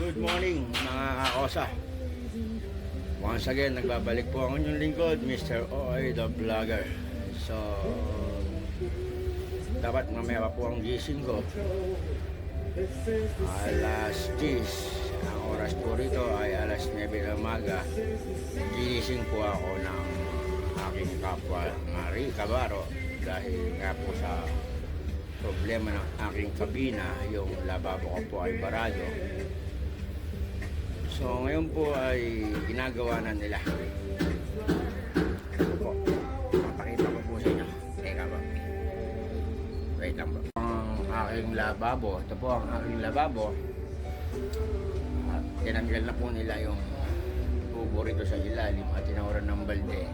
Good morning mga kaosa. Once again, nagbabalik po ang inyong lingkod, Mr. OA the Vlogger. So, dapat mamaya pa po ang gising ko. Alas 10. Ang oras po rito ay alas 9 ng umaga. Gising po ako ng aking kapwa Marie Cabaro dahil nga po sa problema ng aking kabina, yung lababo ko po ay barado. So ngayon po ay ginagawa na nila. Ito po, papakita ko po sa inyo. Teka po, wait lang po. Ang aking lababo, ito po ang aking lababo. At tinanggal na po nila yung tubo rito sa ilalim at tinawaran ng balde.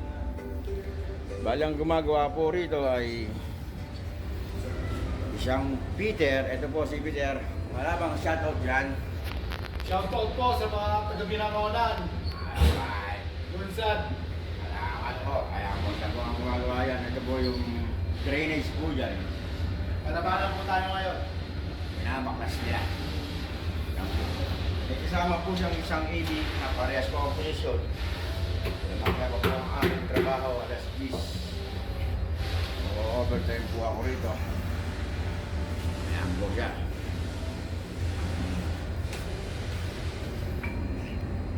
Bali ang gumagawa po rito ay isang Peter. Ito po si Peter. Wala bang shoutout dyan? Shoutout po sa mga taga-Binangonan. Alright. Lunsad. Salamat po. Kaya po sa mga gumagawa yan. Ito po yung drainage po dyan. Kanabanan po tayo ngayon. Pinabaklas nila. May kasama po siyang isang AB na parehas po ang posisyon. Kaya po ang aming trabaho alas 10. Overtime po ako rito. Ayan po siya.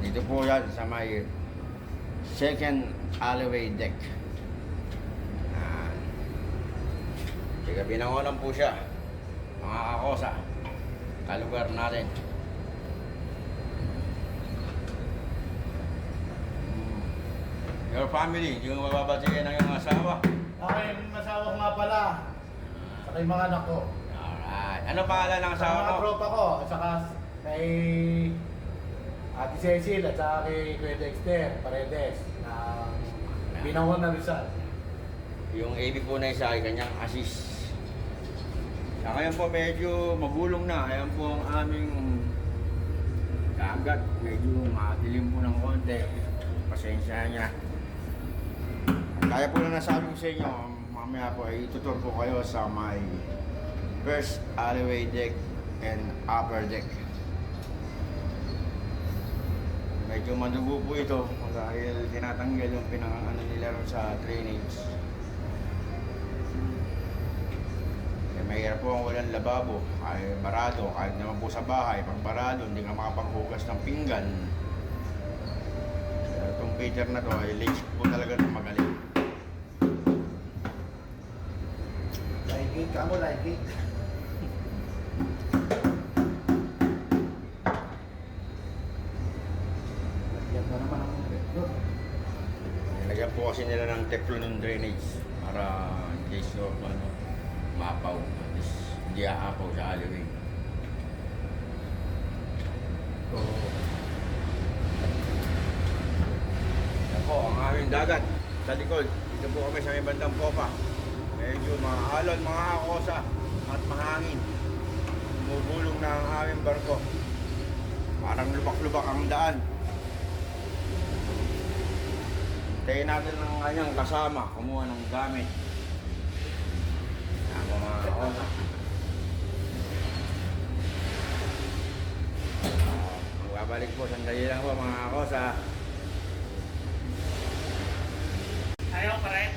Dito po yan sa may second alleyway deck. Sige, Binangonan po siya. Mga kakosa, kalugar natin. Your family, hindi mo mababatiin ng iyong asawa. Aking asawa ko nga pala. Saka yung mga anak ko. Alright. Ano pangalan ng asawa Sa mga mo? tropa ko. At saka kay Ate Cecil at saka kay Kuya Dexter Paredes na Binangonan Rizal. Yung AB po na isa ay kanyang assist. Sa ngayon po medyo magulong na. Ayan po ang aming dagat. Medyo madilim po ng konti. Pasensya niya. Kaya po na nasabi ko sa inyo, mamaya po ay tutur po kayo sa may first alleyway deck and upper deck. Medyo madugo po ito dahil tinatanggal yung pinangano nila sa drainage. Mahirap po ang walang lababo, ay barado, kahit naman po sa bahay, pag barado, hindi ka makapanghugas ng pinggan. Pero itong Peter na to ay legit po talaga ng magaling. Like it, kamo like it. Yan ba naman ang doon? Nilagyan po kasi nila ng teflon ng drainage para in case of mapaw, hindi aapaw sa alleyway. So, yan po ang aming dagat sa likod. Dito po kami sa may bandang popa. Medyo maalon mga kakosa at mahangin. Bumubulong na ang aming barko. Parang lubak-lubak ang daan. Tayo natin ng kanyang kasama, kumuha ng gamit. Ako mga kakosa. Magbabalik po, sandali lang po mga kakosa. Ayaw pa rin?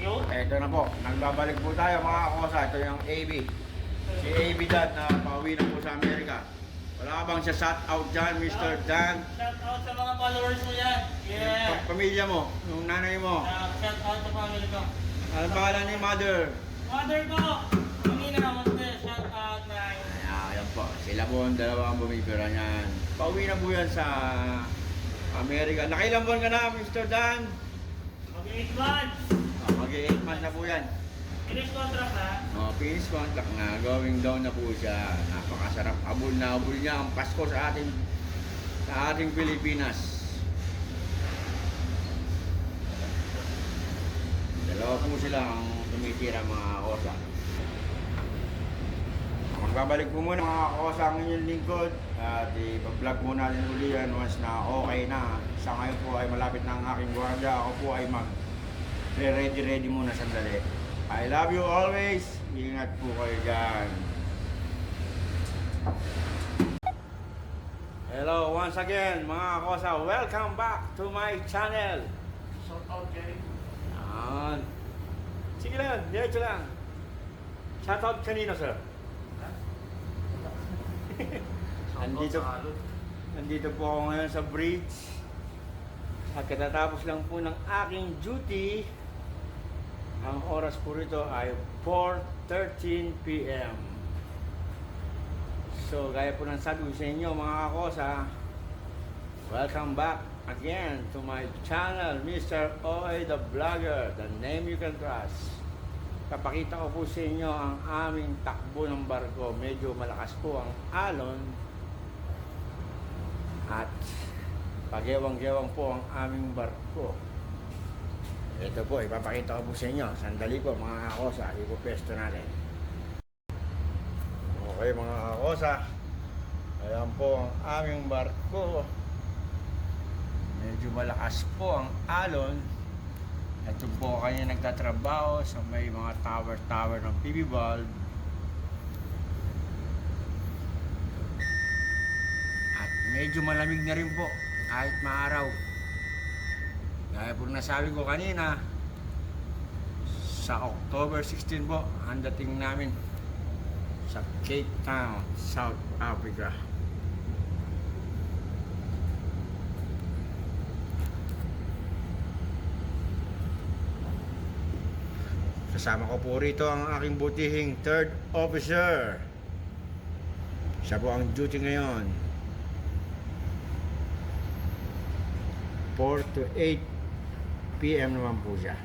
Yun? Ito na po, nagbabalik po tayo mga kakosa. Ito yung AB. Si AB Dad na pauwi na po sa Amerika. Wala ka bang siya shout out dyan, Mr. Dan? Shout out sa mga followers mo yan. Yeah. Yung pamilya mo, yung nanay mo. Shout out sa family ko. Ano pangalan ni Mother? Mother ko! Pamina, mother. Shout out na yun. Ayan po, sila po ang dalawang bumibira niyan. Pauwi na po yan sa Amerika. Nakailang buwan ka na, Mr. Dan? Mag-8 months. Mag-8 months na po yan. Finish contract na. Finish contract na, going down na po siya. Napakasarap, abol na abol niya ang Pasko sa ating Pilipinas. Dalawa po sila ang tumitira mga kosa. Magbabalik po muna mga kosa ang inyong lingkod at i-vlog po natin uli yan once na okay na. Sa ngayon po ay malapit na ang aking gwardiya. Ako po ay ready muna sandali. I love you always. Ingat po kayo dyan. Hello once again mga kosa. Welcome back to my channel. Shout out kay... Yan. Sige lang, diretso lang. Shoutout kanino, sir? Nandito po ako ngayon sa bridge. At katatapos lang po ng aking duty. Ang oras po rito ay 4:13 p.m. So, gaya po ng sabi ko sa inyo mga kakosa, welcome back again to my channel, Mr. Oy the Vlogger, the name you can trust. Papakita ko po sa inyo ang aming takbo ng barko. Medyo malakas po ang alon at pagewang-gewang po ang aming barko. Ito po, ipapakita ko po sa inyo. Sandali po mga kakosa, ipupesto natin. Okay mga kakosa, ayan po ang aming barko. Medyo malakas po ang alon. Ito po kanya nagtatrabaho sa may mga tower ng PB Valve. At medyo malamig na rin po kahit maaraw. Gaya po nasabi ko kanina, sa October 16 po ang dating namin sa Cape Town, South Africa. Kasama ko po rito ang aking butihing third officer. Siya po ang duty ngayon. 4 to 8 p.m. naman po siya.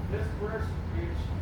This first bridge...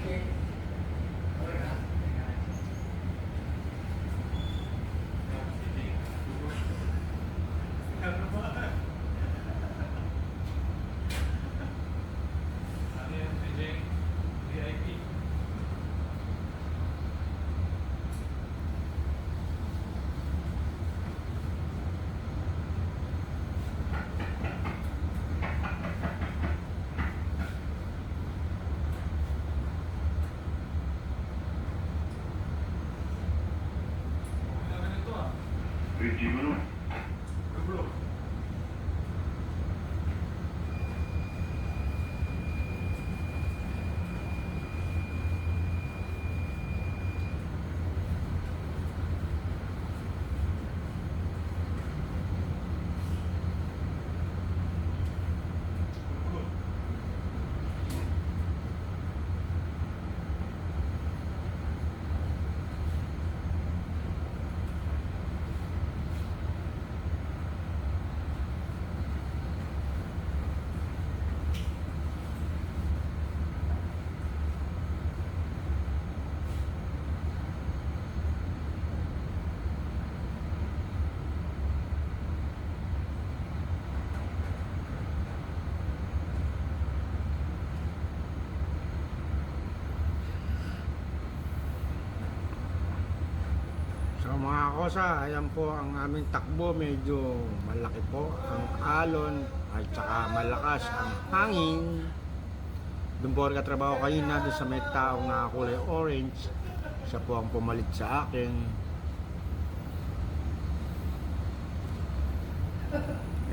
Sige. Okay na. So mga kosa, ayan po ang aming takbo. Medyo malaki po ang alon at saka malakas ang hangin. Doon po rin katrabaho kanina doon sa may taong na kulay orange. Siya po ang pumalit sa akin.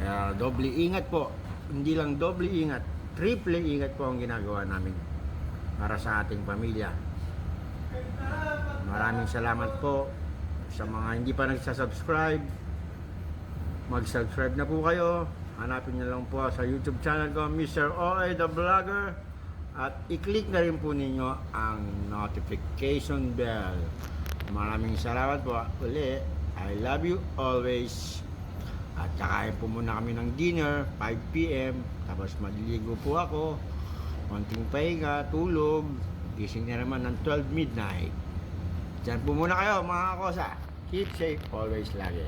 Kaya doble ingat po. Hindi lang doble ingat, triple ingat po ang ginagawa namin para sa ating pamilya. Maraming salamat po sa mga hindi pa nagsasubscribe. Mag-subscribe na po kayo. Hanapin niyo lang po sa YouTube channel ko, Mr. OA the Vlogger. At i-click na rin po ninyo ang notification bell. Maraming salamat po uli. I love you always. At kakain po muna kami ng dinner, 5 p.m. Tapos maliligo po ako. Konting pahinga, tulog. Gising na naman ng 12 midnight. Diyan po muna kayo mga kosa. Keep safe always lagi.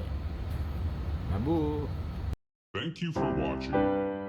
Babu! Thank you for watching.